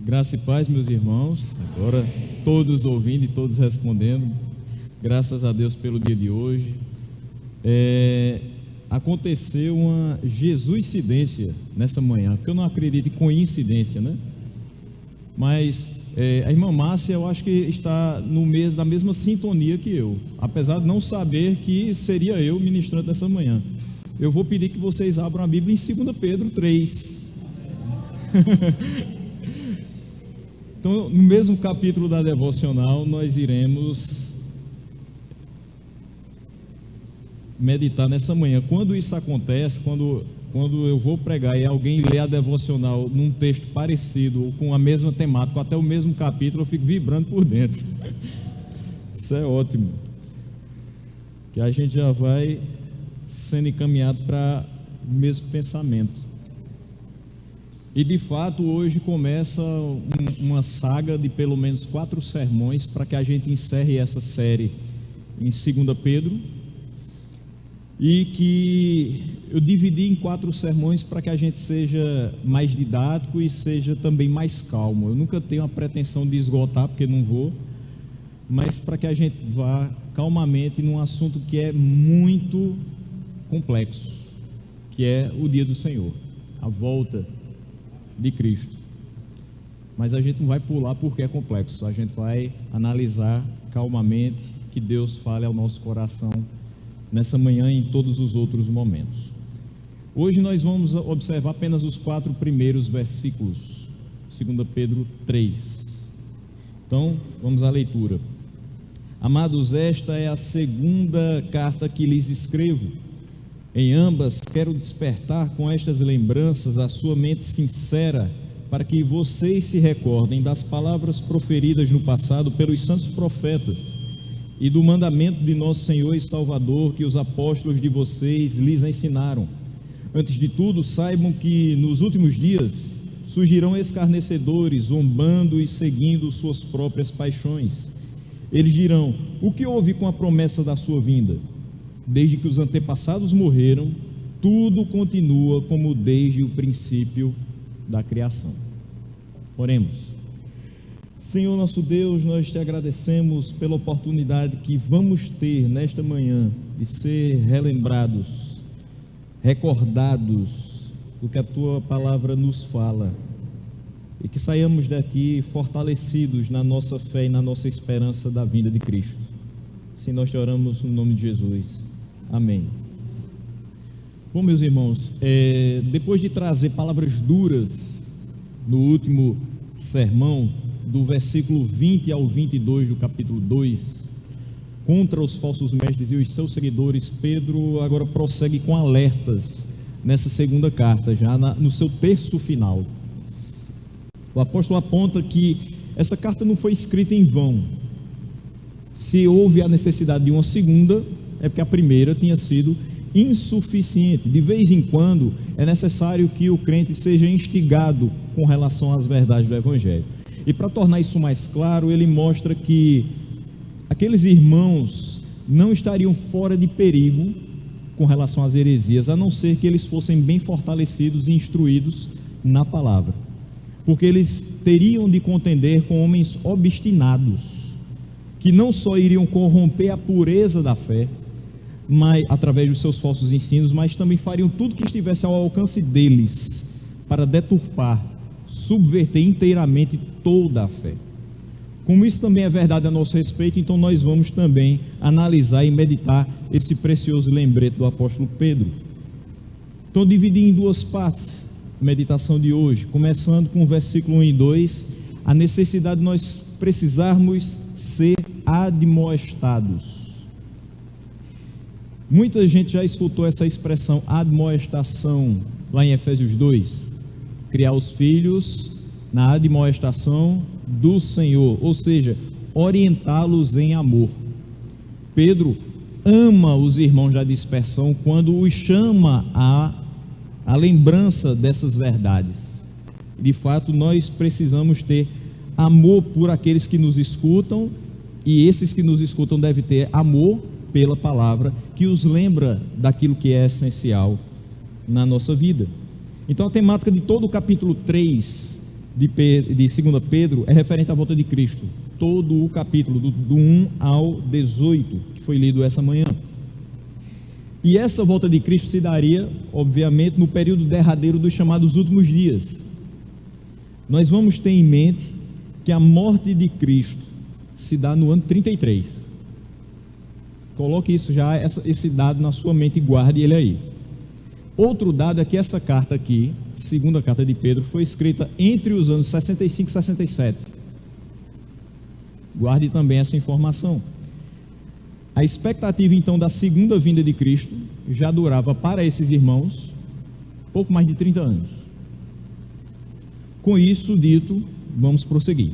Graça e paz, meus irmãos. Agora todos ouvindo e todos respondendo. Graças a Deus pelo dia de hoje. Aconteceu uma Jesuscidência nessa manhã, porque eu não acredito em coincidência, né? Mas a irmã Márcia, eu acho que está na mesma sintonia que eu, apesar de não saber que seria eu ministrando nessa manhã. Eu vou pedir que vocês abram a Bíblia em 2 Pedro 3. Então, no mesmo capítulo da devocional, nós iremos meditar nessa manhã. Quando isso acontece, quando eu vou pregar e alguém lê a devocional num texto parecido, ou com a mesma temática, até o mesmo capítulo, eu fico vibrando por dentro. Isso é ótimo, que a gente já vai sendo encaminhado para o mesmo pensamento. E de fato hoje começa uma saga de pelo menos 4 sermões para que a gente encerre essa série em 2 Pedro, e que eu dividi em 4 sermões para que a gente seja mais didático e seja também mais calmo. Eu nunca tenho a pretensão de esgotar, porque não vou, mas para que a gente vá calmamente num assunto que é muito complexo, que é o dia do Senhor, a volta de Cristo. Mas a gente não vai pular porque é complexo, a gente vai analisar calmamente, que Deus fale ao nosso coração nessa manhã e em todos os outros momentos. Hoje nós vamos observar apenas os 4 primeiros versículos, 2 Pedro 3. Então, vamos à leitura. Amados, esta é a segunda carta que lhes escrevo. Em ambas quero despertar com estas lembranças a sua mente sincera, para que vocês se recordem das palavras proferidas no passado pelos santos profetas e do mandamento de nosso Senhor e Salvador que os apóstolos de vocês lhes ensinaram. Antes de tudo, saibam que nos últimos dias surgirão escarnecedores, zombando e seguindo suas próprias paixões. Eles dirão: o que houve com a promessa da sua vinda? Desde que os antepassados morreram, tudo continua como desde o princípio da criação. Oremos. Senhor nosso Deus, nós te agradecemos pela oportunidade que vamos ter nesta manhã de ser relembrados, recordados do que a tua palavra nos fala, e que saiamos daqui fortalecidos na nossa fé e na nossa esperança da vinda de Cristo. Assim nós te oramos no nome de Jesus. Amém. Bom, meus irmãos, depois de trazer palavras duras no último sermão, do versículo 20 ao 22 do capítulo 2, contra os falsos mestres e os seus seguidores, Pedro agora prossegue com alertas nessa segunda carta, já no seu terço final. O apóstolo aponta que essa carta não foi escrita em vão. Se houve a necessidade de uma segunda, é porque a primeira tinha sido insuficiente. De vez em quando é necessário que o crente seja instigado com relação às verdades do Evangelho. E para tornar isso mais claro, ele mostra que aqueles irmãos não estariam fora de perigo com relação às heresias, a não ser que eles fossem bem fortalecidos e instruídos na palavra, porque eles teriam de contender com homens obstinados, que não só iriam corromper a pureza da fé, mas, através dos seus falsos ensinos, mas também fariam tudo que estivesse ao alcance deles para deturpar, subverter inteiramente toda a fé. Como isso também é verdade a nosso respeito, então nós vamos também analisar e meditar esse precioso lembrete do apóstolo Pedro. Então, dividi em 2 partes a meditação de hoje, começando com o versículo 1 e 2, a necessidade de nós precisarmos ser admoestados. Muita gente já escutou essa expressão admoestação lá em Efésios 2, criar os filhos na admoestação do Senhor, ou seja, orientá-los em amor. Pedro ama os irmãos da dispersão quando os chama à lembrança dessas verdades. De fato, nós precisamos ter amor por aqueles que nos escutam, e esses que nos escutam devem ter amor pela palavra, que os lembra daquilo que é essencial na nossa vida. Então a temática de todo o capítulo 3 de 2 Pedro é referente à volta de Cristo. Todo o capítulo, do 1 ao 18, que foi lido essa manhã. E essa volta de Cristo se daria, obviamente, no período derradeiro dos chamados últimos dias. Nós vamos ter em mente que a morte de Cristo se dá no ano 33. Coloque isso já, esse dado na sua mente e guarde ele aí. Outro dado é que essa carta aqui, segunda carta de Pedro, foi escrita entre os anos 65 e 67. Guarde também essa informação. A expectativa então da segunda vinda de Cristo já durava para esses irmãos pouco mais de 30 anos. Com isso dito, vamos prosseguir.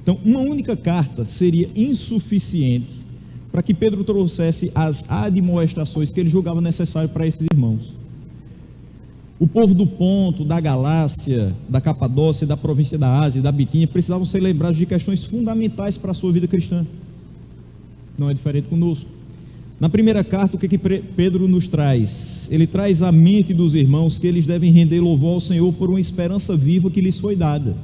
Então, uma única carta seria insuficiente para que Pedro trouxesse as admoestações que ele julgava necessário para esses irmãos. O povo do Ponto, da Galácia, da Capadócia, da província da Ásia, da Bitínia, precisavam ser lembrados de questões fundamentais para a sua vida cristã. Não é diferente conosco. Na primeira carta, o que Pedro nos traz? Ele traz à mente dos irmãos que eles devem render louvor ao Senhor por uma esperança viva que lhes foi dada,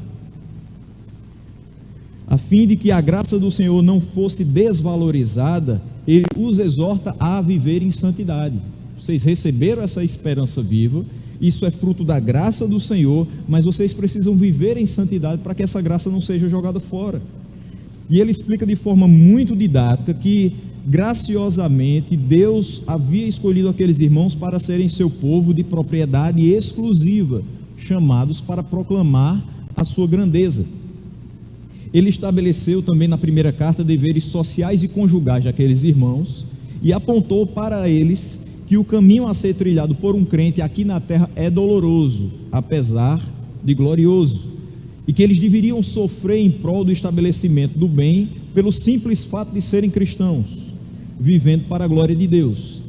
a fim de que a graça do Senhor não fosse desvalorizada. Ele os exorta a viver em santidade. Vocês receberam essa esperança viva, isso é fruto da graça do Senhor, mas vocês precisam viver em santidade para que essa graça não seja jogada fora. E ele explica de forma muito didática que, graciosamente, Deus havia escolhido aqueles irmãos para serem seu povo de propriedade exclusiva, chamados para proclamar a sua grandeza. Ele estabeleceu também na primeira carta deveres sociais e conjugais daqueles irmãos e apontou para eles que o caminho a ser trilhado por um crente aqui na terra é doloroso, apesar de glorioso, e que eles deveriam sofrer em prol do estabelecimento do bem pelo simples fato de serem cristãos, vivendo para a glória de Deus.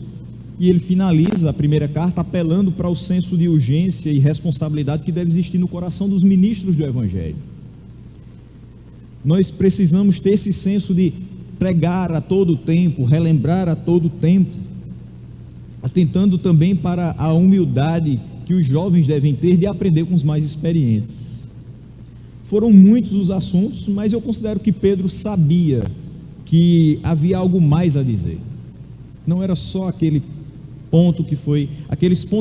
E ele finaliza a primeira carta apelando para o senso de urgência e responsabilidade que deve existir no coração dos ministros do Evangelho. Nós precisamos ter esse senso de pregar a todo tempo, relembrar a todo tempo, atentando também para a humildade que os jovens devem ter de aprender com os mais experientes. Foram muitos os assuntos, mas eu considero que Pedro sabia que havia algo mais a dizer. Não era só aqueles pontos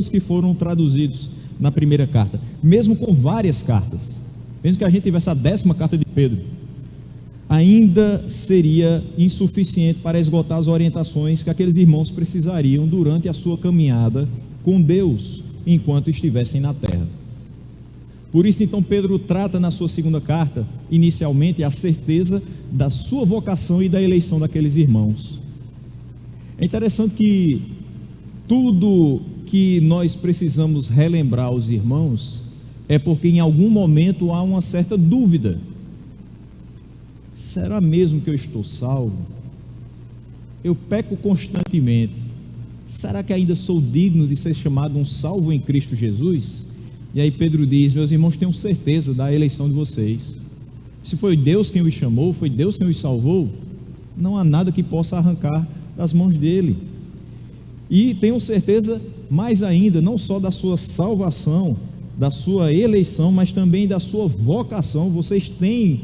que foram traduzidos na primeira carta. Mesmo com várias cartas, mesmo que a gente tivesse a 10ª carta de Pedro, ainda seria insuficiente para esgotar as orientações que aqueles irmãos precisariam durante a sua caminhada com Deus, enquanto estivessem na terra. Por isso, então, Pedro trata na sua segunda carta, inicialmente, a certeza da sua vocação e da eleição daqueles irmãos. É interessante que tudo que nós precisamos relembrar aos irmãos é porque em algum momento há uma certa dúvida. Será mesmo que eu estou salvo? Eu peco constantemente. Será que ainda sou digno de ser chamado um salvo em Cristo Jesus? E aí Pedro diz: meus irmãos, tenham certeza da eleição de vocês. Se foi Deus quem os chamou, foi Deus quem os salvou, não há nada que possa arrancar das mãos dele. E tenham certeza mais ainda, não só da sua salvação, da sua eleição, mas também da sua vocação. Vocês têm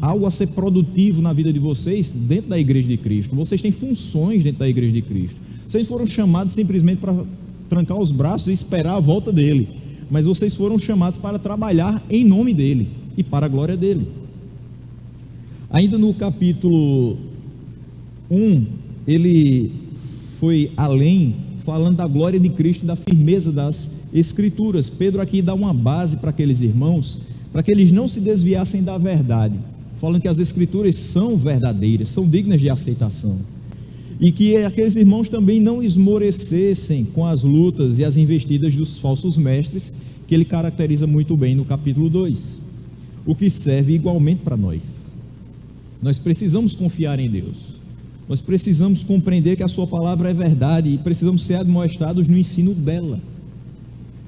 algo a ser produtivo na vida de vocês dentro da igreja de Cristo. Vocês têm funções dentro da igreja de Cristo. Vocês foram chamados simplesmente para trancar os braços e esperar a volta dele, mas vocês foram chamados para trabalhar em nome dele e para a glória dele. Ainda no capítulo 1, ele foi além, falando da glória de Cristo e da firmeza das Escrituras. Pedro aqui dá uma base para aqueles irmãos, para que eles não se desviassem da verdade, falando que as Escrituras são verdadeiras, são dignas de aceitação, e que aqueles irmãos também não esmorecessem com as lutas e as investidas dos falsos mestres, que ele caracteriza muito bem no capítulo 2, o que serve igualmente para nós. Nós precisamos confiar em Deus, nós precisamos compreender que a sua palavra é verdade e precisamos ser admoestados no ensino dela,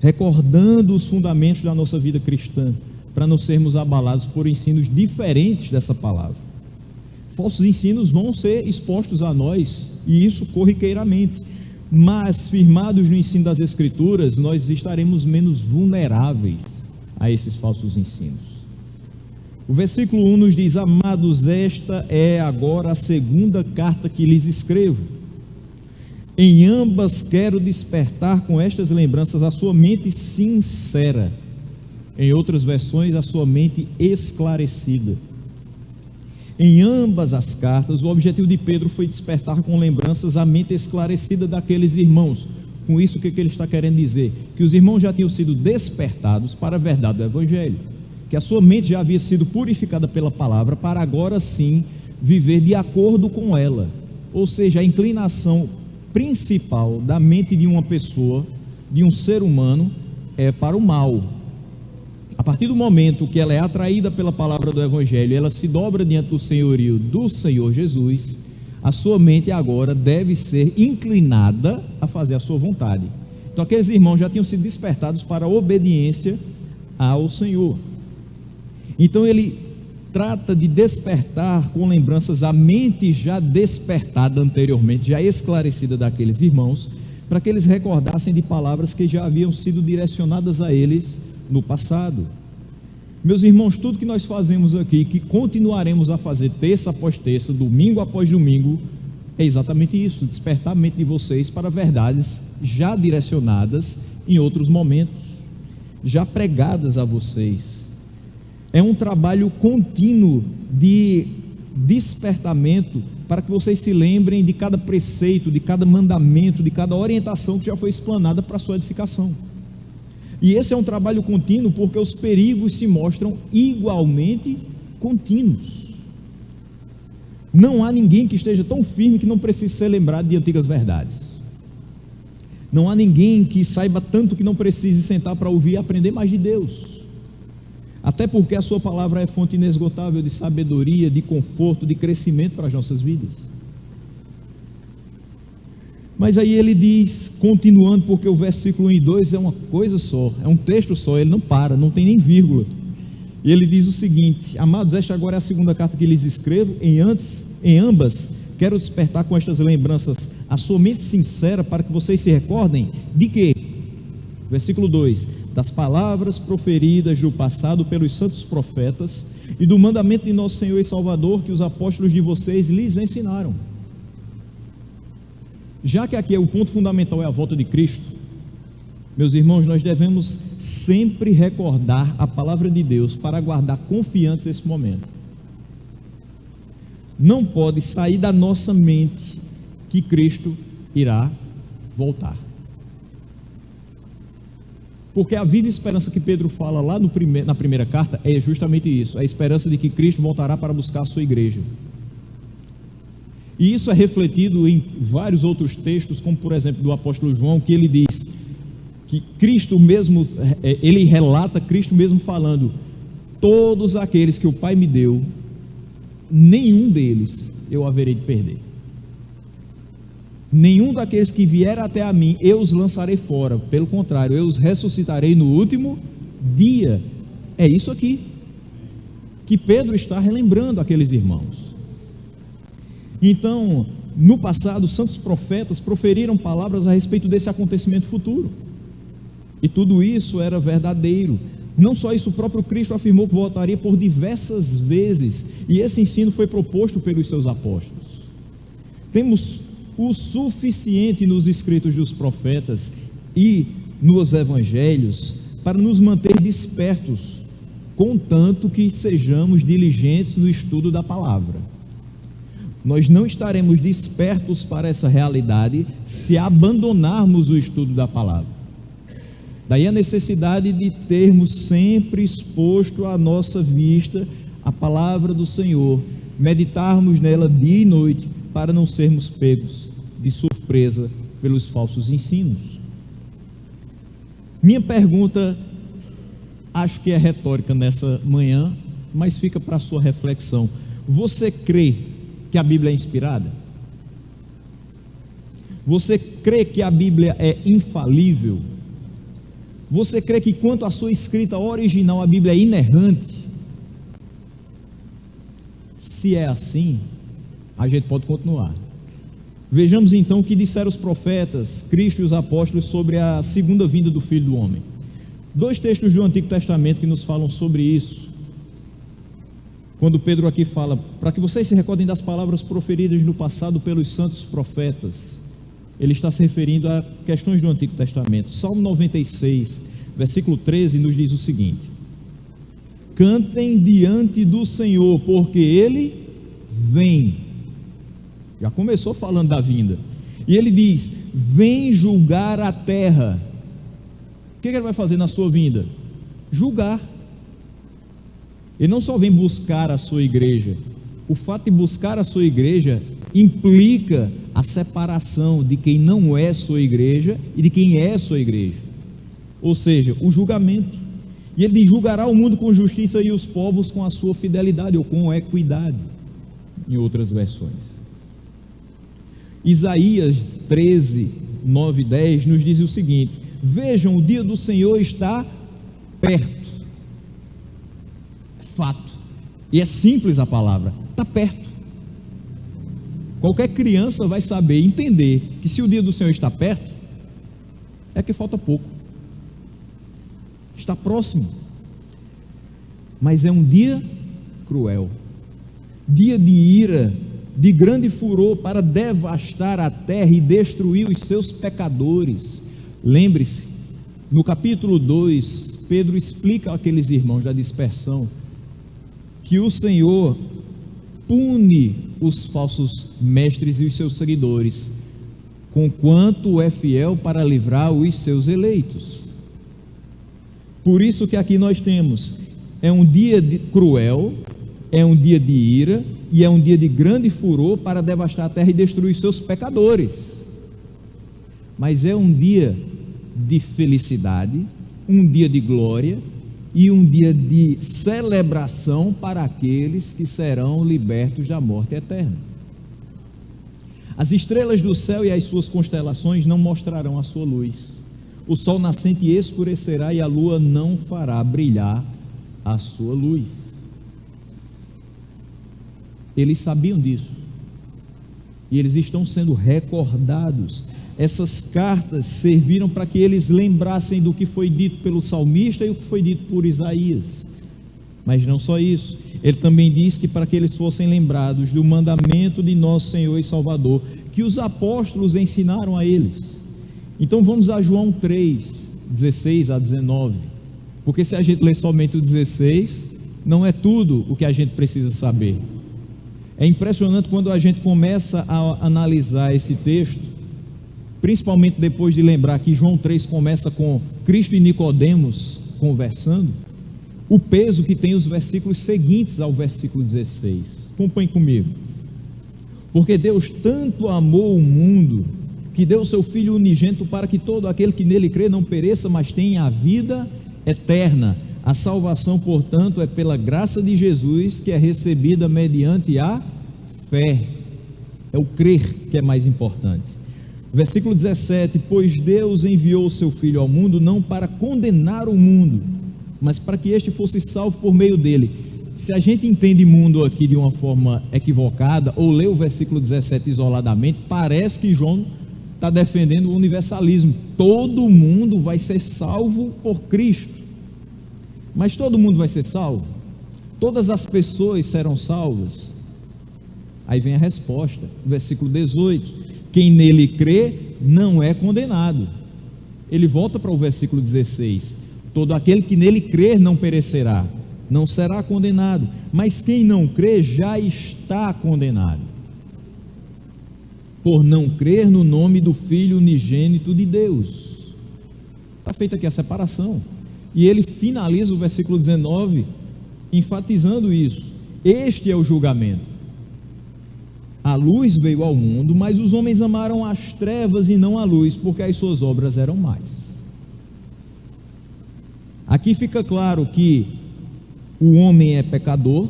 recordando os fundamentos da nossa vida cristã, para não sermos abalados por ensinos diferentes dessa palavra. Falsos ensinos vão ser expostos a nós, e isso corriqueiramente, mas firmados no ensino das Escrituras, nós estaremos menos vulneráveis a esses falsos ensinos. O versículo 1 nos diz: amados, esta é agora a segunda carta que lhes escrevo. Em ambas quero despertar com estas lembranças a sua mente sincera. Em outras versões, a sua mente esclarecida. Em ambas as cartas, o objetivo de Pedro foi despertar com lembranças a mente esclarecida daqueles irmãos. Com isso, o que ele está querendo dizer? Que os irmãos já tinham sido despertados para a verdade do Evangelho, que a sua mente já havia sido purificada pela palavra, para agora sim viver de acordo com ela. Ou seja, a inclinação principal da mente de uma pessoa, de um ser humano, é para o mal. A partir do momento que ela é atraída pela palavra do Evangelho, ela se dobra diante do senhorio do Senhor Jesus, a sua mente agora deve ser inclinada a fazer a sua vontade. Então aqueles irmãos já tinham sido despertados para a obediência ao Senhor. Então ele trata de despertar com lembranças a mente já despertada anteriormente, já esclarecida daqueles irmãos, para que eles recordassem de palavras que já haviam sido direcionadas a eles no passado. Meus irmãos, tudo que nós fazemos aqui, que continuaremos a fazer terça após terça, domingo após domingo, é exatamente isso: despertar a mente de vocês para verdades já direcionadas em outros momentos, já pregadas a vocês. É um trabalho contínuo de despertamento para que vocês se lembrem de cada preceito, de cada mandamento, de cada orientação que já foi explanada para a sua edificação. E esse é um trabalho contínuo porque os perigos se mostram igualmente contínuos. Não há ninguém que esteja tão firme que não precise ser lembrado de antigas verdades. Não há ninguém que saiba tanto que não precise sentar para ouvir e aprender mais de Deus. Até porque a sua palavra é fonte inesgotável de sabedoria, de conforto, de crescimento para as nossas vidas. Mas aí ele diz, continuando, porque o versículo 1 e 2 é uma coisa só, é um texto só, ele não para, não tem nem vírgula. E ele diz o seguinte: amados, esta agora é a segunda carta que lhes escrevo, em ambas quero despertar com estas lembranças a sua mente sincera, para que vocês se recordem de quê? Versículo 2: das palavras proferidas do passado pelos santos profetas e do mandamento de nosso Senhor e Salvador que os apóstolos de vocês lhes ensinaram. Já que aqui o ponto fundamental é a volta de Cristo, meus irmãos, nós devemos sempre recordar a palavra de Deus para aguardar confiantes esse momento. Não pode sair da nossa mente que Cristo irá voltar. Porque a viva esperança que Pedro fala lá na primeira carta é justamente isso: a esperança de que Cristo voltará para buscar a sua igreja. E isso é refletido em vários outros textos, como por exemplo do apóstolo João, que ele diz que Cristo mesmo, ele relata Cristo mesmo falando: todos aqueles que o Pai me deu, nenhum deles eu haverei de perder. Nenhum daqueles que vier até a mim eu os lançarei fora, pelo contrário, eu os ressuscitarei no último dia. É isso aqui que Pedro está relembrando aqueles irmãos. Então, no passado, os santos profetas proferiram palavras a respeito desse acontecimento futuro, e tudo isso era verdadeiro. Não só isso, o próprio Cristo afirmou que voltaria por diversas vezes, e esse ensino foi proposto pelos seus apóstolos. Temos o suficiente nos escritos dos profetas e nos evangelhos para nos manter despertos, contanto que sejamos diligentes no estudo da palavra. Nós não estaremos despertos para essa realidade se abandonarmos o estudo da palavra. Daí a necessidade de termos sempre exposto à nossa vista a palavra do Senhor, meditarmos nela dia e noite, para não sermos pegos de surpresa pelos falsos ensinos. Minha pergunta, acho que é retórica nessa manhã, mas fica para a sua reflexão: você crê que a Bíblia é inspirada? Você crê que a Bíblia é infalível? Você crê que quanto à sua escrita original a Bíblia é inerrante? Se é assim, a gente pode continuar. Vejamos então o que disseram os profetas, Cristo e os apóstolos sobre a segunda vinda do Filho do Homem. Dois textos do Antigo Testamento que nos falam sobre isso. Quando Pedro aqui fala, para que vocês se recordem das palavras proferidas no passado pelos santos profetas, ele está se referindo a questões do Antigo Testamento. Salmo 96, versículo 13, nos diz o seguinte: cantem diante do Senhor, porque Ele vem. Já começou falando da vinda. E ele diz: vem julgar a terra. O que ele vai fazer na sua vinda? Julgar. Ele não só vem buscar a sua igreja. O fato de buscar a sua igreja implica a separação de quem não é sua igreja e de quem é sua igreja. Ou seja, o julgamento. E ele julgará o mundo com justiça e os povos com a sua fidelidade ou com equidade, em outras versões. Isaías 13, 9 e 10 nos diz o seguinte: vejam, o dia do Senhor está perto. Fato, e é simples a palavra, está perto. Qualquer criança vai saber, entender que se o dia do Senhor está perto, é que falta pouco, está próximo. Mas é um dia cruel, dia de ira, de grande furor, para devastar a terra e destruir os seus pecadores. Lembre-se, no capítulo 2, Pedro explica àqueles irmãos da dispersão que o Senhor pune os falsos mestres e os seus seguidores, conquanto é fiel para livrar os seus eleitos. Por isso que aqui nós temos, é um dia cruel, é um dia de ira, e é um dia de grande furor para devastar a terra e destruir os seus pecadores. Mas é um dia de felicidade, um dia de glória, e um dia de celebração para aqueles que serão libertos da morte eterna. As estrelas do céu e as suas constelações não mostrarão a sua luz. O sol nascente escurecerá e a lua não fará brilhar a sua luz. Eles sabiam disso. E eles estão sendo recordados. Essas cartas serviram para que eles lembrassem do que foi dito pelo salmista e o que foi dito por Isaías. Mas não só isso, ele também diz que para que eles fossem lembrados do mandamento de nosso Senhor e Salvador, que os apóstolos ensinaram a eles. Então vamos a João 3, 16 a 19, porque se a gente ler somente o 16, não é tudo o que a gente precisa saber. É impressionante quando a gente começa a analisar esse texto, principalmente depois de lembrar que João 3 começa com Cristo e Nicodemos conversando, o peso que tem os versículos seguintes ao versículo 16. Acompanhe comigo. Porque Deus tanto amou o mundo, que deu o seu Filho unigênito para que todo aquele que nele crê não pereça, mas tenha a vida eterna. A salvação, portanto, é pela graça de Jesus, que é recebida mediante a fé. É o crer que é mais importante. Versículo 17: pois Deus enviou o seu Filho ao mundo não para condenar o mundo, mas para que este fosse salvo por meio dele. Se a gente entende mundo aqui de uma forma equivocada, ou lê o versículo 17 isoladamente, parece que João está defendendo o universalismo. Todo mundo vai ser salvo por Cristo. Mas todo mundo vai ser salvo? Todas as pessoas serão salvas? Aí vem a resposta, versículo 18: quem nele crê não é condenado. Ele volta para o versículo 16: todo aquele que nele crer não perecerá, não será condenado, mas quem não crê já está condenado, por não crer no nome do Filho unigênito de Deus. Está feita aqui a separação, e ele finaliza o versículo 19 enfatizando isso: este é o julgamento. A luz veio ao mundo, mas os homens amaram as trevas e não a luz, porque as suas obras eram más. Aqui fica claro que o homem é pecador,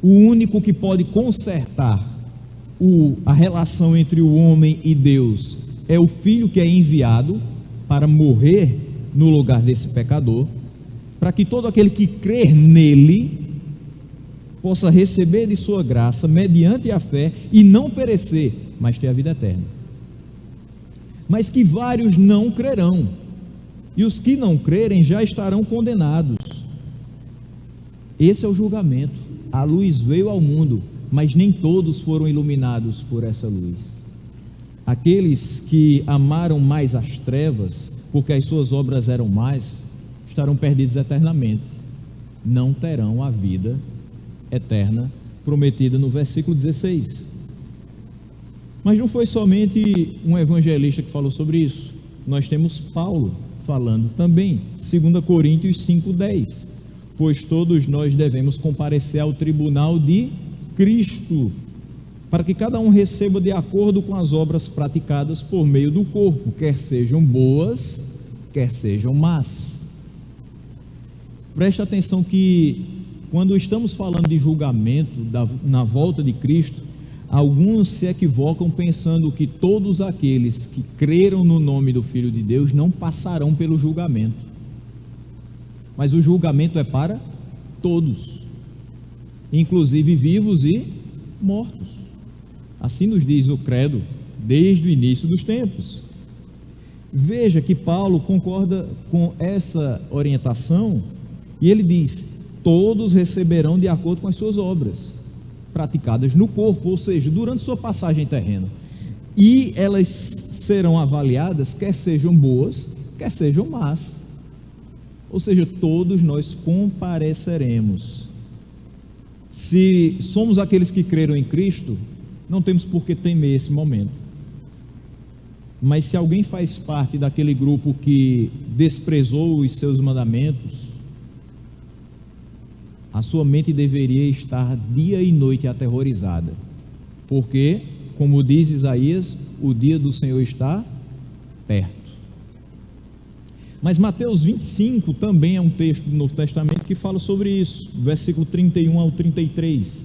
o único que pode consertar a relação entre o homem e Deus é o Filho que é enviado para morrer no lugar desse pecador, para que todo aquele que crer nele possa receber de sua graça, mediante a fé, e não perecer, mas ter a vida eterna. Mas que vários não crerão. e os que não crerem já estarão condenados. Esse é o julgamento. A luz veio ao mundo, mas nem todos foram iluminados por essa luz. Aqueles que amaram mais as trevas, porque as suas obras eram más, estarão perdidos eternamente, não terão a vida eterna prometida no versículo 16. Mas não foi somente um evangelista que falou sobre isso. Nós temos Paulo falando também, 2 Coríntios 5:10. Pois todos nós devemos comparecer ao tribunal de Cristo, para que cada um receba de acordo com as obras praticadas por meio do corpo, quer sejam boas, quer sejam más. Preste atenção que, quando estamos falando de julgamento na volta de Cristo, alguns se equivocam pensando que todos aqueles que creram no nome do Filho de Deus não passarão pelo julgamento. Mas o julgamento é para todos, inclusive vivos e mortos. Assim nos diz o credo desde o início dos tempos. Veja que Paulo concorda com essa orientação e ele diz: todos receberão de acordo com as suas obras praticadas no corpo, ou seja, durante sua passagem terrena, e elas serão avaliadas, quer sejam boas, quer sejam más. Ou seja, todos nós compareceremos. Se somos aqueles que creram em Cristo, não temos por que temer esse momento. Mas se alguém faz parte daquele grupo que desprezou os seus mandamentos, a sua mente deveria estar dia e noite aterrorizada, porque, como diz Isaías, o dia do Senhor está perto. Mas Mateus 25 também é um texto do Novo Testamento que fala sobre isso, versículo 31 ao 33.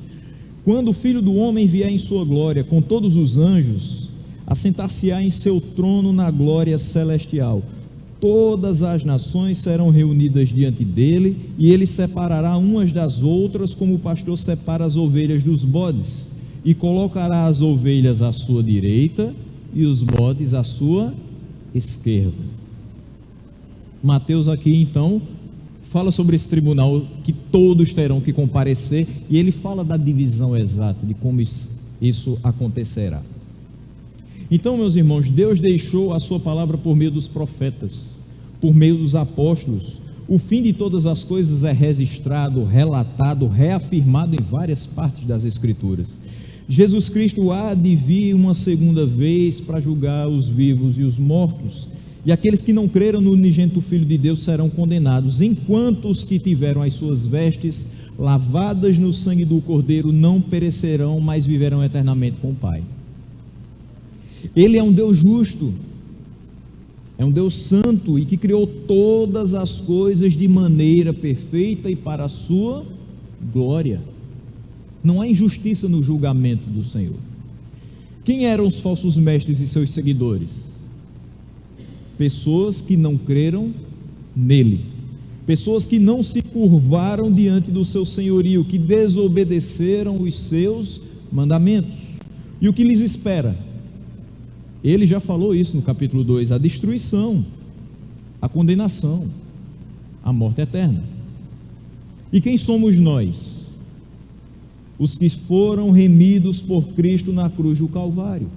Quando o Filho do Homem vier em sua glória, com todos os anjos, assentar-se-á em seu trono na glória celestial. Todas as nações serão reunidas diante dele, e ele separará umas das outras, como o pastor separa as ovelhas dos bodes, e colocará as ovelhas à sua direita e os bodes à sua esquerda. Mateus aqui então fala sobre esse tribunal que todos terão que comparecer, e ele fala da divisão exata de como isso acontecerá. Então, meus irmãos, Deus deixou a sua palavra por meio dos profetas, por meio dos apóstolos. O fim de todas as coisas é registrado, relatado, reafirmado em várias partes das Escrituras. Jesus Cristo há de vir uma segunda vez para julgar os vivos e os mortos, e aqueles que não creram no unigênito Filho de Deus serão condenados, enquanto os que tiveram as suas vestes lavadas no sangue do Cordeiro não perecerão, mas viverão eternamente com o Pai. Ele é um Deus justo, é um Deus santo e que criou todas as coisas de maneira perfeita e para a sua glória. Não há injustiça no julgamento do Senhor. Quem eram os falsos mestres e seus seguidores? Pessoas que não creram nele, pessoas que não se curvaram diante do seu senhorio, que desobedeceram os seus mandamentos. E o que lhes espera? Ele já falou isso no capítulo 2, a destruição, a condenação, a morte eterna. E quem somos nós? Os que foram remidos por Cristo na cruz do Calvário,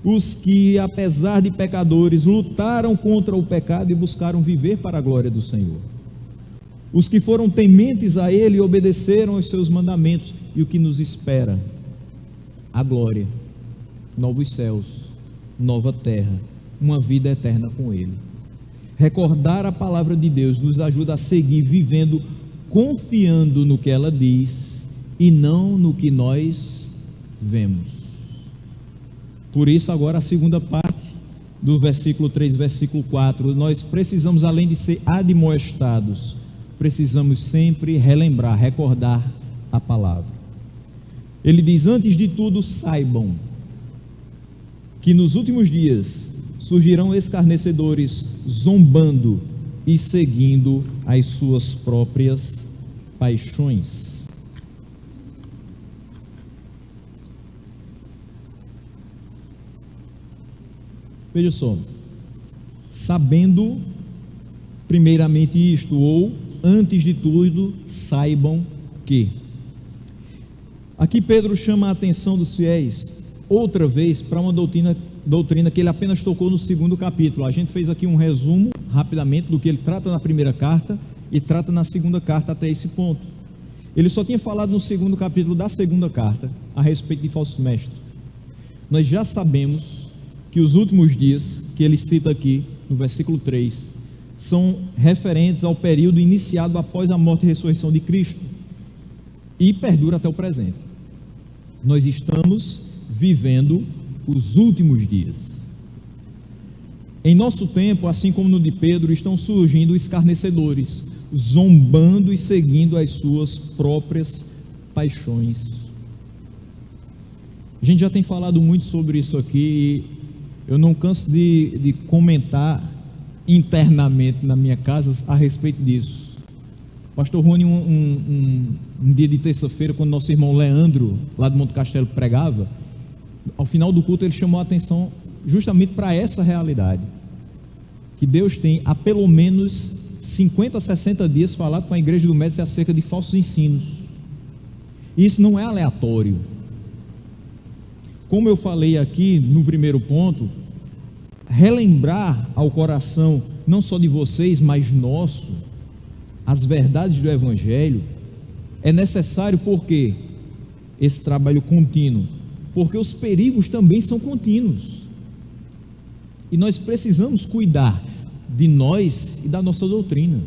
os que, apesar de pecadores, lutaram contra o pecado e buscaram viver para a glória do Senhor, os que foram tementes a Ele e obedeceram aos seus mandamentos. E o que nos espera? A glória, novos céus, nova terra, uma vida eterna com Ele. Recordar a palavra de Deus nos ajuda a seguir vivendo confiando no que ela diz e não no que nós vemos. Por isso, agora a segunda parte do versículo 3, versículo 4, nós precisamos, além de ser admoestados, precisamos sempre relembrar, recordar a palavra. Ele diz: antes de tudo, saibam que nos últimos dias surgirão escarnecedores, zombando e seguindo as suas próprias paixões. Veja só, sabendo primeiramente isto, ou antes de tudo, saibam que. Aqui Pedro chama a atenção dos fiéis, outra vez, para uma doutrina que ele apenas tocou no segundo capítulo. A gente fez aqui um resumo, rapidamente, do que ele trata na primeira carta e trata na segunda carta até esse ponto. Ele só tinha falado no segundo capítulo da segunda carta, a respeito de falsos mestres. Nós já sabemos que os últimos dias, que ele cita aqui, no versículo 3, são referentes ao período iniciado após a morte e ressurreição de Cristo, e perdura até o presente. Nós estamos vivendo os últimos dias. Em nosso tempo, assim como no de Pedro, estão surgindo escarnecedores, zombando e seguindo as suas próprias paixões. A gente já tem falado muito sobre isso aqui, e eu não canso de comentar internamente na minha casa a respeito disso. Pastor Rony, um dia de terça-feira, quando nosso irmão Leandro, lá do Monte Castelo, pregava, ao final do culto ele chamou a atenção justamente para essa realidade, que Deus tem há pelo menos 50, 60 dias falado com a igreja do Mestre acerca de falsos ensinos. E isso não é aleatório. Como eu falei aqui no primeiro ponto, relembrar ao coração, não só de vocês, mas nosso, as verdades do Evangelho, é necessário. Porque esse trabalho contínuo, porque os perigos também são contínuos, e nós precisamos cuidar de nós e da nossa doutrina.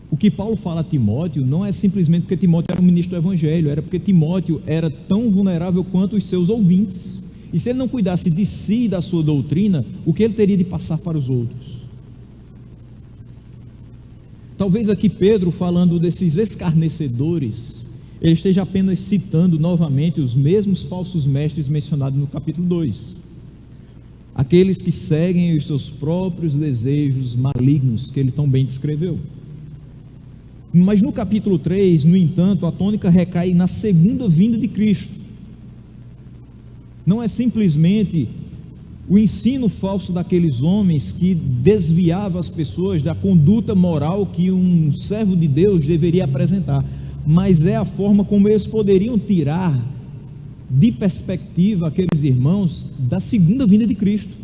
O que Paulo fala a Timóteo não é simplesmente porque Timóteo era um ministro do Evangelho, era porque Timóteo era tão vulnerável quanto os seus ouvintes, e se ele não cuidasse de si e da sua doutrina, o que ele teria de passar para os outros? Talvez aqui Pedro, falando desses escarnecedores, ele esteja apenas citando novamente os mesmos falsos mestres mencionados no capítulo 2, aqueles que seguem os seus próprios desejos malignos, que ele tão bem descreveu. Mas no capítulo 3, no entanto, a tônica recai na segunda vinda de Cristo. Não é simplesmente o ensino falso daqueles homens que desviava as pessoas da conduta moral que um servo de Deus deveria apresentar, mas é a forma como eles poderiam tirar de perspectiva aqueles irmãos da segunda vinda de Cristo.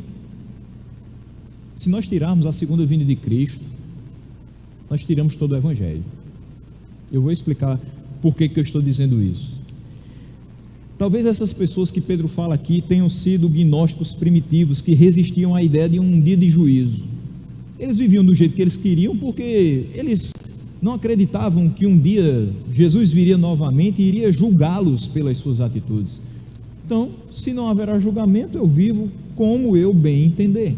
Se nós tirarmos a segunda vinda de Cristo, nós tiramos todo o Evangelho. Eu vou explicar por que eu estou dizendo isso. Talvez essas pessoas que Pedro fala aqui tenham sido gnósticos primitivos que resistiam à ideia de um dia de juízo. Eles viviam do jeito que eles queriam, porque eles não acreditavam que um dia Jesus viria novamente e iria julgá-los pelas suas atitudes. Então, se não haverá julgamento, eu vivo como eu bem entender.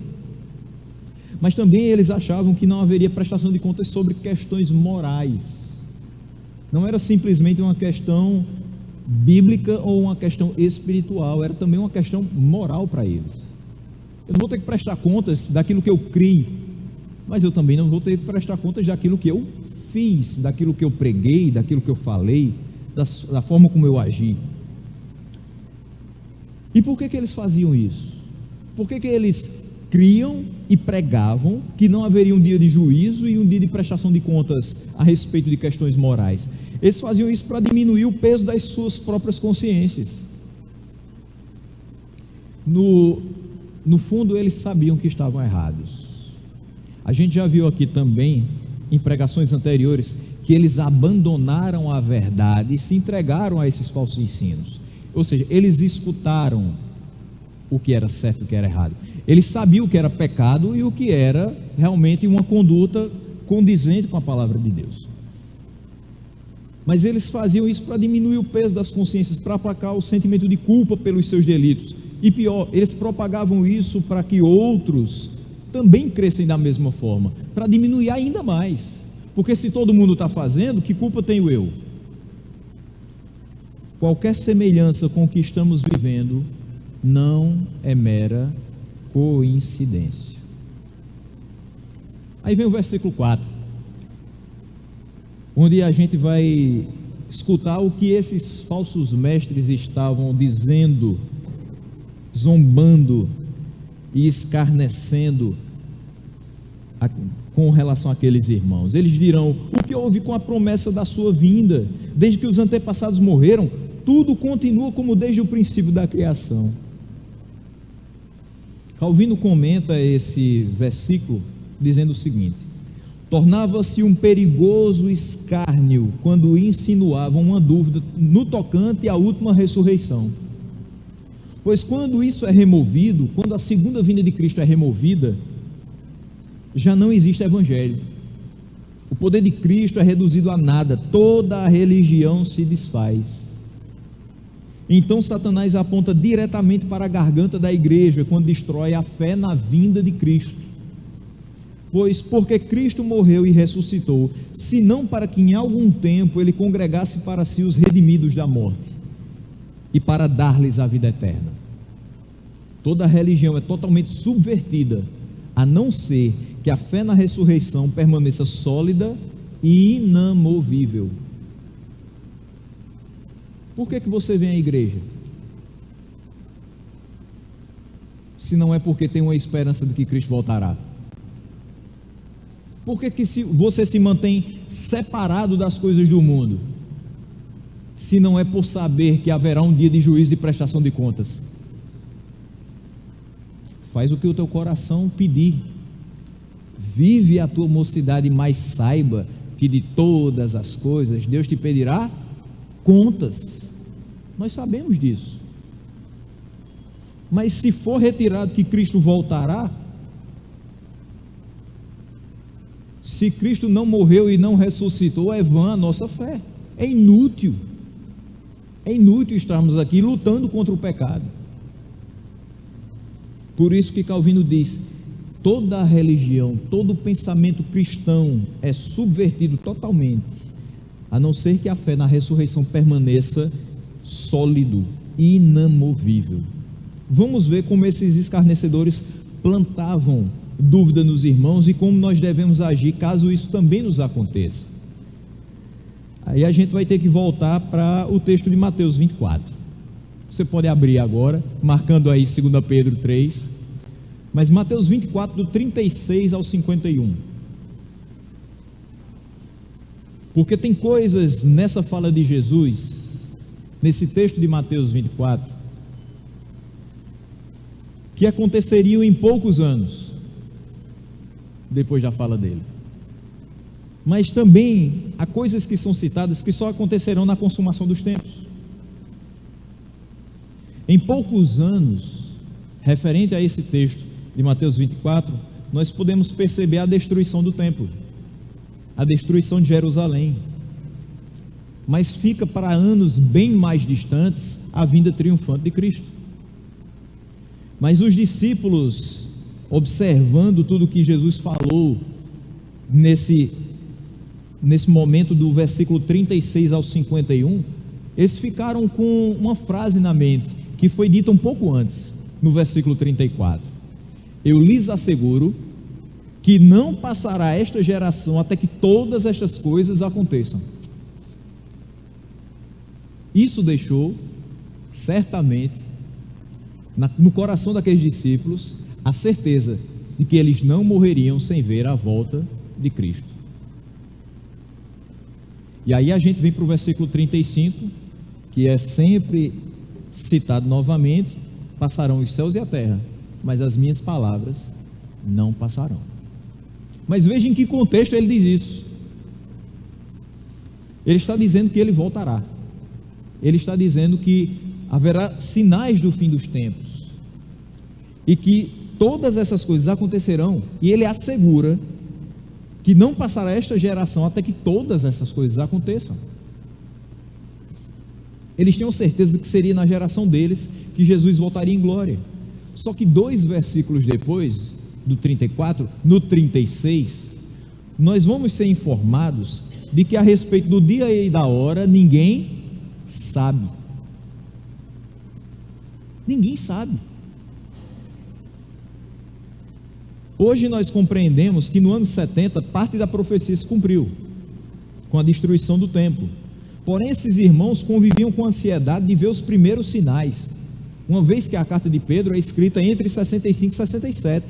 Mas também eles achavam que não haveria prestação de contas sobre questões morais. Não era simplesmente uma questão bíblica ou uma questão espiritual, era também uma questão moral para eles. Eu não vou ter que prestar contas daquilo que eu criei, mas eu também não vou ter que prestar contas daquilo que eu fiz, daquilo que eu preguei, daquilo que eu falei, da forma como eu agi. E por que eles faziam isso? Por que eles criam e pregavam que não haveria um dia de juízo e um dia de prestação de contas a respeito de questões morais? Eles faziam isso para diminuir o peso das suas próprias consciências. No fundo, eles sabiam que estavam errados. A gente já viu aqui também, em pregações anteriores, que eles abandonaram a verdade e se entregaram a esses falsos ensinos. Ou seja, eles escutaram o que era certo e o que era errado. Eles sabiam o que era pecado e o que era realmente uma conduta condizente com a palavra de Deus. Mas eles faziam isso para diminuir o peso das consciências, para aplacar o sentimento de culpa pelos seus delitos. E pior, eles propagavam isso para que outros também crescem da mesma forma, para diminuir ainda mais. Porque se todo mundo está fazendo, que culpa tenho eu? Qualquer semelhança com o que estamos vivendo não é mera coincidência. Aí vem o versículo 4, onde a gente vai escutar o que esses falsos mestres estavam dizendo, zombando e escarnecendo com relação àqueles irmãos. Eles dirão: o que houve com a promessa da sua vinda? Desde que os antepassados morreram, tudo continua como desde o princípio da criação. Calvino comenta esse versículo dizendo o seguinte: tornava-se um perigoso escárnio quando insinuavam uma dúvida no tocante à última ressurreição. Pois quando isso é removido, quando a segunda vinda de Cristo é removida, já não existe evangelho. O poder de Cristo é reduzido a nada, toda a religião se desfaz. Então Satanás aponta diretamente para a garganta da igreja quando destrói a fé na vinda de Cristo. Pois porque Cristo morreu e ressuscitou, senão para que em algum tempo ele congregasse para si os redimidos da morte e para dar-lhes a vida eterna. Toda a religião é totalmente subvertida, a não ser que a fé na ressurreição permaneça sólida e inamovível. Por que você vem à igreja? Se não é porque tem uma esperança de que Cristo voltará? Por que você se mantém separado das coisas do mundo? Se não é por saber que haverá um dia de juízo e prestação de contas? Faz o que o teu coração pedir. Vive a tua mocidade, mas saiba que de todas as coisas Deus te pedirá contas. Nós sabemos disso. Mas se for retirado que Cristo voltará, se Cristo não morreu e não ressuscitou, é vã a nossa fé. É inútil. É inútil estarmos aqui lutando contra o pecado. Por isso que Calvino diz: toda a religião, todo o pensamento cristão é subvertido totalmente, a não ser que a fé na ressurreição permaneça sólido, inamovível. Vamos ver como esses escarnecedores plantavam dúvida nos irmãos e como nós devemos agir caso isso também nos aconteça. Aí a gente vai ter que voltar para o texto de Mateus 24. Você pode abrir agora, marcando aí 2 Pedro 3, mas Mateus 24, do 36 ao 51. Porque tem coisas nessa fala de Jesus, nesse texto de Mateus 24, que aconteceriam em poucos anos, depois da fala dele. Mas também há coisas que são citadas que só acontecerão na consumação dos tempos. Em poucos anos, referente a esse texto de Mateus 24, nós podemos perceber a destruição do templo, a destruição de Jerusalém. Mas fica para anos bem mais distantes a vinda triunfante de Cristo. Mas os discípulos, observando tudo que Jesus falou nesse momento do versículo 36 ao 51, eles ficaram com uma frase na mente, que foi dita um pouco antes, no versículo 34: eu lhes asseguro que não passará esta geração até que todas estas coisas aconteçam. Isso deixou, certamente, no coração daqueles discípulos, a certeza de que eles não morreriam sem ver a volta de Cristo. E aí a gente vem para o versículo 35, que é sempre citado novamente: passarão os céus e a terra, mas as minhas palavras não passarão. Mas veja em que contexto ele diz isso. Ele está dizendo que ele voltará. Ele está dizendo que haverá sinais do fim dos tempos e que todas essas coisas acontecerão, e ele assegura que não passará esta geração até que todas essas coisas aconteçam. Eles tinham certeza de que seria na geração deles que Jesus voltaria em glória. Só que 2 versículos depois, do 34, no 36, nós vamos ser informados de que a respeito do dia e da hora ninguém sabe. Ninguém sabe. Hoje nós compreendemos que no ano 70 parte da profecia se cumpriu, com a destruição do templo. Porém esses irmãos conviviam com ansiedade de ver os primeiros sinais, uma vez que a carta de Pedro é escrita entre 65 e 67.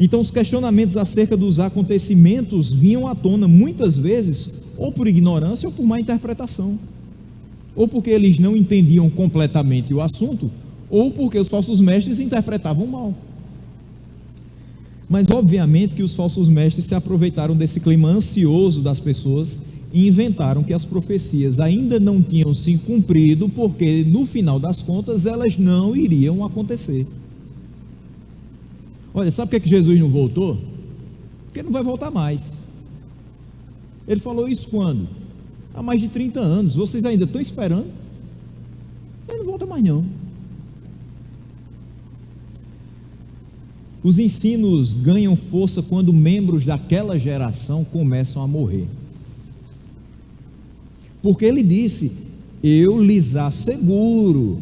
Então os questionamentos acerca dos acontecimentos vinham à tona muitas vezes, ou por ignorância ou por má interpretação, ou porque eles não entendiam completamente o assunto, ou porque os falsos mestres interpretavam mal. Mas obviamente que os falsos mestres se aproveitaram desse clima ansioso das pessoas e inventaram que as profecias ainda não tinham se cumprido, porque no final das contas elas não iriam acontecer. Olha, sabe por que Jesus não voltou? Porque não vai voltar mais. Ele falou isso quando? Há mais de 30 anos. Vocês ainda estão esperando? Ele não volta mais não. Os ensinos ganham força quando membros daquela geração começam a morrer. Porque ele disse: eu lhes asseguro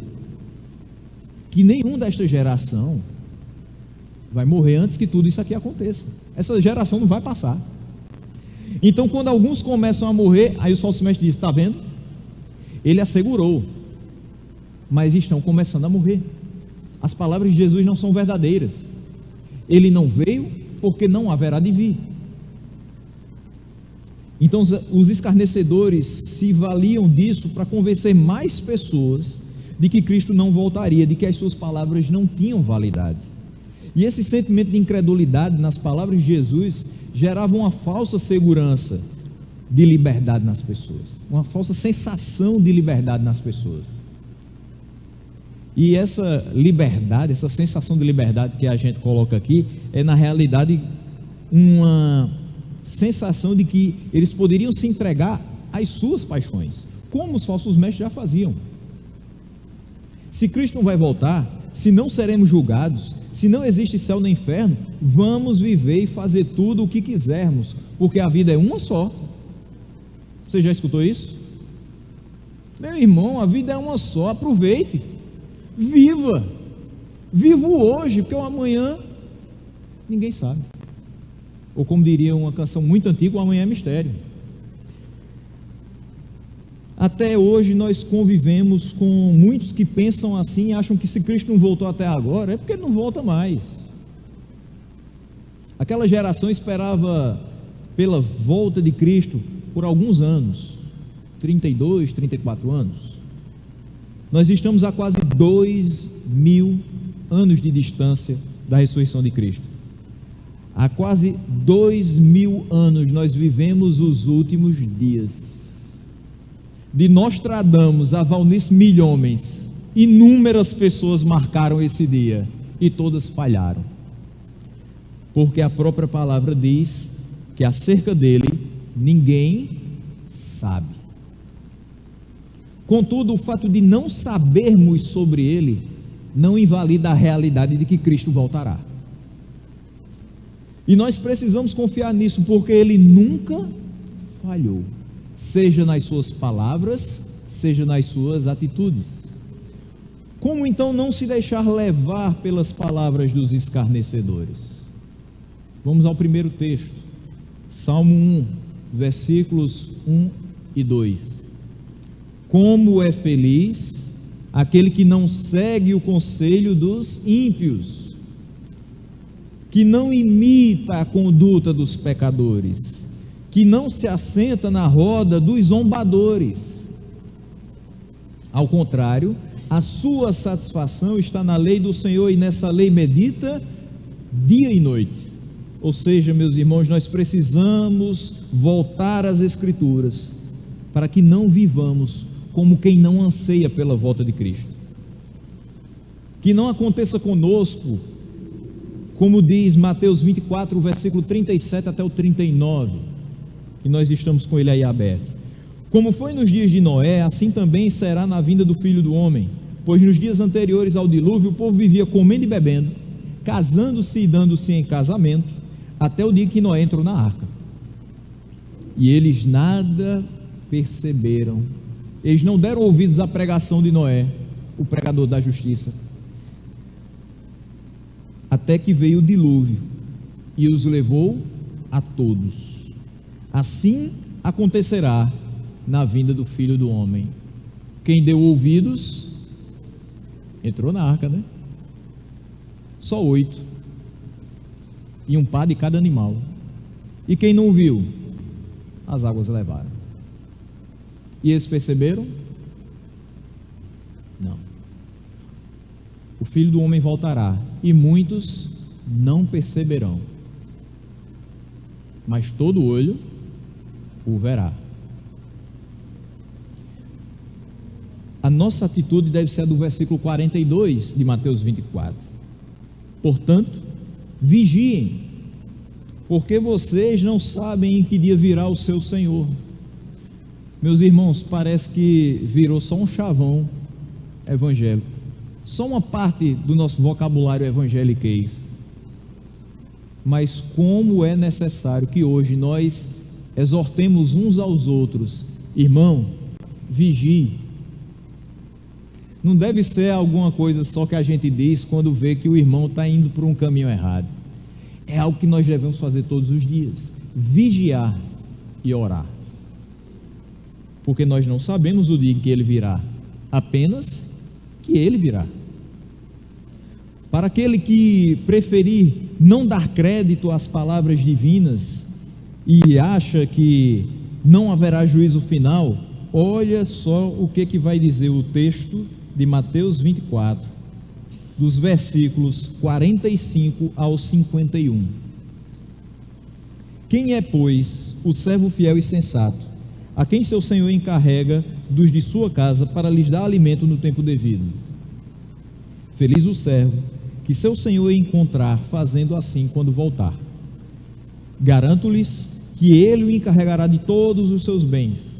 que nenhum desta geração vai morrer antes que tudo isso aqui aconteça. Essa geração não vai passar. Então, quando alguns começam a morrer, aí os falsos mestres dizem: está vendo? Ele assegurou, mas estão começando a morrer. As palavras de Jesus não são verdadeiras. Ele não veio porque não haverá de vir. Então os escarnecedores se valiam disso para convencer mais pessoas de que Cristo não voltaria, de que as suas palavras não tinham validade. E esse sentimento de incredulidade nas palavras de Jesus gerava uma falsa segurança de liberdade nas pessoas, uma falsa sensação de liberdade nas pessoas. E essa liberdade, essa sensação de liberdade que a gente coloca aqui, é na realidade uma sensação de que eles poderiam se entregar às suas paixões, como os falsos mestres já faziam. Se Cristo não vai voltar, se não seremos julgados, se não existe céu nem inferno, vamos viver e fazer tudo o que quisermos, porque a vida é uma só. Você já escutou isso? Meu irmão, a vida é uma só, aproveite, viva, viva o hoje, porque o amanhã ninguém sabe. Ou como diria uma canção muito antiga, o amanhã é mistério. Até hoje nós convivemos com muitos que pensam assim e acham que se Cristo não voltou até agora, é porque ele não volta mais. Aquela geração esperava pela volta de Cristo por alguns anos, 32, 34 anos. Nós estamos a quase 2000 anos de distância da ressurreição de Cristo. Há quase 2000 anos nós vivemos os últimos dias. De Nostradamus a Valnice Milhomens, inúmeras pessoas marcaram esse dia e todas falharam, porque a própria palavra diz que acerca dele ninguém sabe. Contudo, o fato de não sabermos sobre ele não invalida a realidade de que Cristo voltará. E nós precisamos confiar nisso, porque ele nunca falhou, seja nas suas palavras, seja nas suas atitudes. Como então não se deixar levar pelas palavras dos escarnecedores? Vamos ao primeiro texto, Salmo 1, versículos 1 e 2. Como é feliz aquele que não segue o conselho dos ímpios, que não imita a conduta dos pecadores, que não se assenta na roda dos zombadores. Ao contrário, a sua satisfação está na lei do Senhor, e nessa lei medita dia e noite. Ou seja, meus irmãos, nós precisamos voltar às Escrituras, para que não vivamos como quem não anseia pela volta de Cristo. Que não aconteça conosco, como diz Mateus 24, versículo 37 até o 39, que nós estamos com ele aí aberto. Como foi nos dias de Noé, assim também será na vinda do Filho do Homem. Pois nos dias anteriores ao dilúvio, o povo vivia comendo e bebendo, casando-se e dando-se em casamento, até o dia que Noé entrou na arca. E eles nada perceberam. Eles não deram ouvidos à pregação de Noé, o pregador da justiça, até que veio o dilúvio e os levou a todos. Assim acontecerá na vinda do Filho do Homem. Quem deu ouvidos entrou na arca, né? Só 8. e um par de cada animal. E quem não viu, as águas levaram. E eles perceberam? Não. O Filho do Homem voltará, e muitos não perceberão, mas todo olho o verá. A nossa atitude deve ser a do versículo 42 de Mateus 24. Portanto, vigiem, porque vocês não sabem em que dia virá o seu Senhor. Meus irmãos, parece que virou só um chavão evangélico, só uma parte do nosso vocabulário evangeliquez. Mas como é necessário que hoje nós exortemos uns aos outros: irmão, vigie. Não deve ser alguma coisa só que a gente diz quando vê que o irmão está indo por um caminho errado. É algo que nós devemos fazer todos os dias: vigiar e orar, porque nós não sabemos o dia em que ele virá, apenas que ele virá. Para aquele que preferir não dar crédito às palavras divinas e acha que não haverá juízo final, olha só o que vai dizer o texto de Mateus 24, dos versículos 45 ao 51. Quem é, pois, o servo fiel e sensato, a quem seu senhor encarrega dos de sua casa para lhes dar alimento no tempo devido? Feliz o servo que seu senhor encontrar fazendo assim quando voltar. Garanto-lhes que ele o encarregará de todos os seus bens.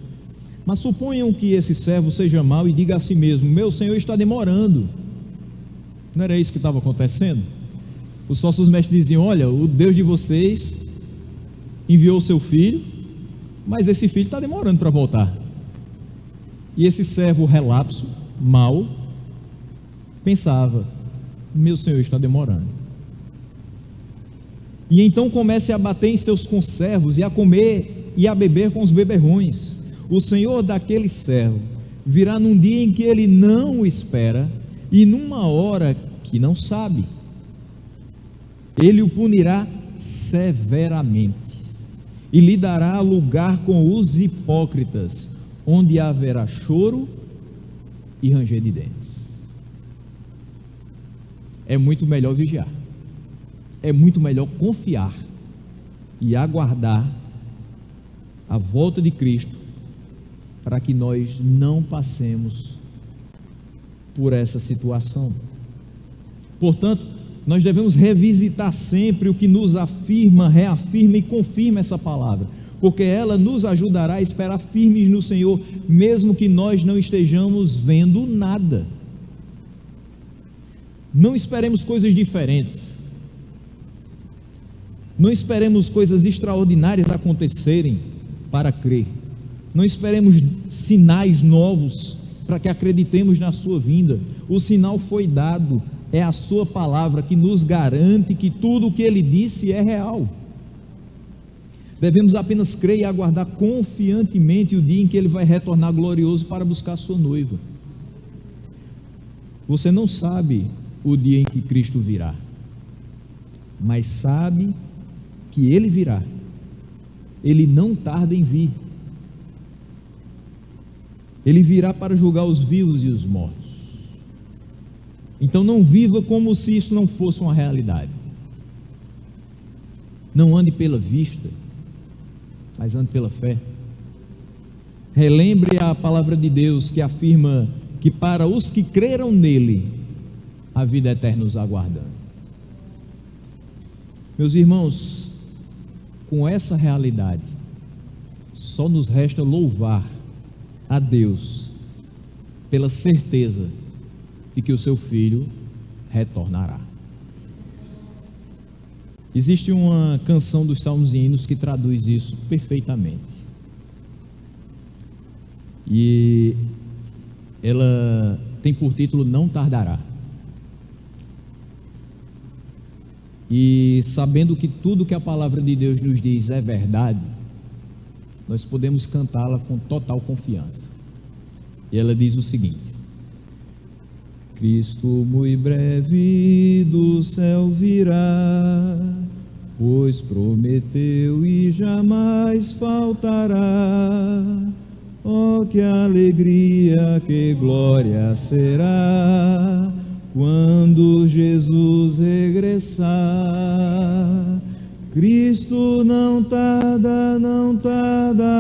Mas suponham que esse servo seja mau e diga a si mesmo: meu senhor está demorando. Não era isso que estava acontecendo? Os falsos mestres diziam: olha, o Deus de vocês enviou o seu filho, mas esse filho está demorando para voltar. E esse servo relapso, mau, pensava: meu senhor está demorando. E então comece a bater em seus conservos e a comer e a beber com os beberrões. O senhor daquele servo virá num dia em que ele não o espera e numa hora que não sabe. Ele o punirá severamente e lhe dará lugar com os hipócritas, onde haverá choro e ranger de dentes. É muito melhor vigiar, é muito melhor confiar e aguardar a volta de Cristo, para que nós não passemos por essa situação. Portanto, nós devemos revisitar sempre o que nos afirma, reafirma e confirma essa palavra, porque ela nos ajudará a esperar firmes no Senhor, mesmo que nós não estejamos vendo nada. Não esperemos coisas diferentes, não esperemos coisas extraordinárias acontecerem para crer. Não esperemos sinais novos para que acreditemos na sua vinda. O sinal foi dado, é a sua palavra que nos garante que tudo o que ele disse é real. Devemos apenas crer e aguardar confiantemente o dia em que ele vai retornar glorioso para buscar a sua noiva. Você não sabe o dia em que Cristo virá, mas sabe que ele virá. Ele não tarda em vir. Ele virá para julgar os vivos e os mortos. Então não viva como se isso não fosse uma realidade. Não ande pela vista, mas ande pela fé. Relembre a palavra de Deus que afirma que para os que creram nele, a vida eterna os aguardando. Meus irmãos, com essa realidade, só nos resta louvar a Deus pela certeza de que o seu filho retornará. Existe uma canção dos Salmos e Hinos que traduz isso perfeitamente, e ela tem por título Não Tardará. E sabendo que tudo que a palavra de Deus nos diz é verdade, nós podemos cantá-la com total confiança. E ela diz o seguinte: Cristo muito breve do céu virá, pois prometeu e jamais faltará. Oh, que alegria, que glória será quando Jesus regressar. Cristo não tarda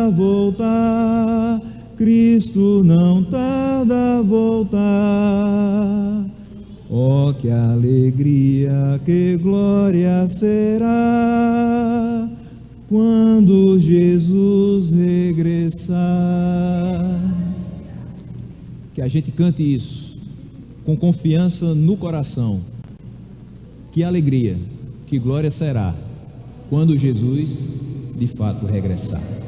a voltar. Cristo não tarda a voltar. Oh, que alegria, que glória será quando Jesus regressar. Que a gente cante isso com confiança no coração. Que alegria, que glória será quando Jesus de fato regressar.